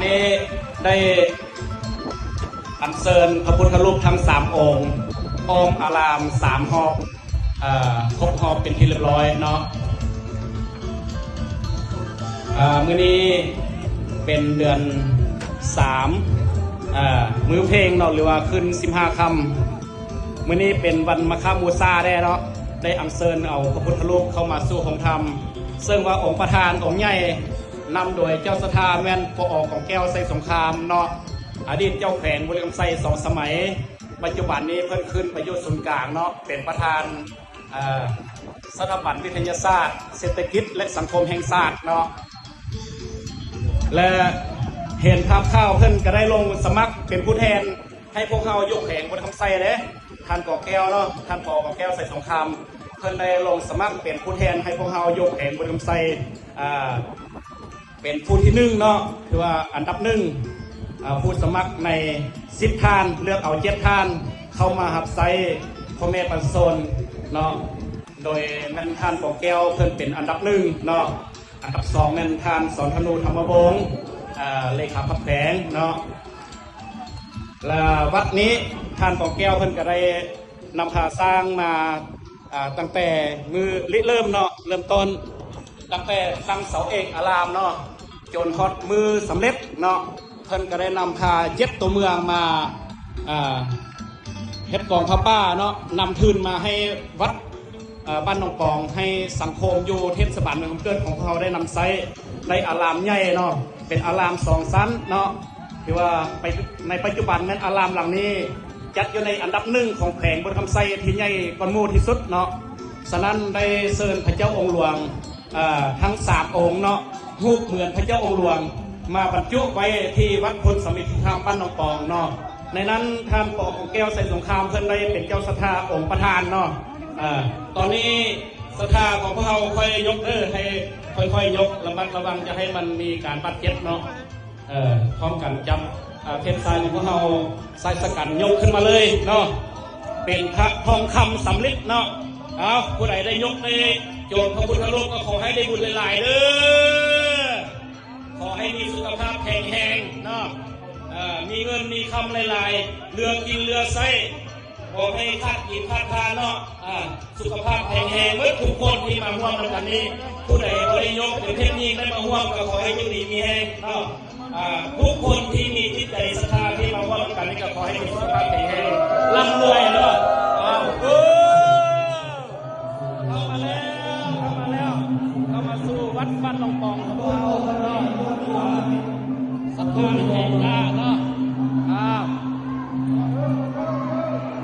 นี้ได้อัญเชิญพระพุทธรูปทั้ง3องค์อ้อมอาราม3 หอบครบหอบเป็นที่เรียบร้อยเนาะมื้อนี้เป็นเดือน3มื้อเพลงเนาะหรือว่าขึ้น15 ค่ำมื้อนี้เป็นวันมะฆามูซาได้เนาะได้อัญเชิญเอาพระพุทธรูปเข้ามาสู่ของธรรมซึ่งว่าองค์ประธานองค์ใหญ่นำโดยเจ้าสถาแม่นปอของแก้วไซสงครามเนาะอดีตเจ้าแขวงบุรีรัมย์ไซ2 สมัยปัจจุบันนี้เพิ่นขึ้นประโยชน์ศูนย์กลางเนาะเป็นประธานสถาบันวิทยาศาสตร์เศรษฐกิจและสังคมแห่งชาติเนาะและเห็นภาพข่าวเพิ่นก็ได้ลงสมัครเป็นผู้แทนให้พวกเขายกแขวงบุรีรัมย์ไซเด้ท่านปอแก้วเนาะท่านปอของแก้วไซสงครามเพิ่นได้ลงสมัครเป็นผู้แทนให้พวกเขายกแขวงบุรีรัมย์ไซเป็นผู้ที่1เนาะคือว่าอันดับ1ผู้สมัครใน10 ท่านเลือกเอา7 ท่านเข้ามาหับไซพ่อแม่ปันโซนเนาะโดยแม่นท่านปอแก้วเพิ่นเป็นอันดับ1เนาะอันดับ2แม่นท่านสอนธนูธรรมวงศ์เลขาพักแขวงเนาะและวัดนี้ท่านปอแก้วเพิ่นก็ได้นำพาสร้างมาตั้งแต่มือริเริ่มเนาะเริ่มต้นตั้งแต่ตั้งเสาเอกอารามเนาะจนฮอดมือสำเร็จเนาะเพิ่นก็ได้นำพา7 ตัวเมืองมาเฮ็ดกองผ้าป้าเนาะนำทุนมาให้วัดบ้านหนองปองให้สังคมอยู่เทศบาลเมืองเกิดของเขาได้นำไซในอารามใหญ่เนาะเป็นอาราม2 ชั้นเนาะที่ว่าในปัจจุบันนั้นอารามหลังนี้จัดอยู่ในอันดับ1ของแขวงบุรีรัมย์ไซที่ใหญ่กว่าหมู่ที่สุดเนาะฉะนั้นได้เชิญพระเจ้าองค์หลวงทั้ง3 องค์เนาะรูปเหมือนพระเจ้าองค์หลวงมาบรรจุไว้ที่วัดพุทธสมิทธามบ้านหนองปองเนาะในนั้นท่านปอของแก้วไซสงครามเพิ่นได้เป็นเจ้าศรัทธาองค์ประธานเนาะตอนนี้ศรัทธาของพวกเราค่อยยกให้ค่อยๆยกระมัดระวังจะให้มันมีการบาดเจ็บเนาะพร้อมกันจับเพชรทรายของพวกเราทรายสกัดยกขึ้นมาเลยเนาะเป็นพระทองคำสำริดเนาะเอาผู้ใดได้ยกได้โจทย์พระพุทธรูปก็ขอให้ได้บุญหลายๆเด้อขอให้มีสุขภาพแข็งแรงเนาะมีเงินมีคำหลายๆเรือกินเรือไส้ขอให้ขาดกินขาดทานเนาะสุขภาพแข็งแรงเมื่อทุกคนที่มาร่วมในวันนี้ผู้ใดบริยกหรือเทคนิคได้มาร่วมก็ขอให้อยู่ดีมีแรงเนาะทุกคนที่มีจิตใจศรัทธาที่มาร่วมกันนี่ก็ขอให้มีสุขภาพแข็งแรงร่ำรวยเนาะเข้ามาแล้วเข้ามาสู่วัดบ้านหนองปองของเราเนาะสักการะแห่งหน้าเนาะ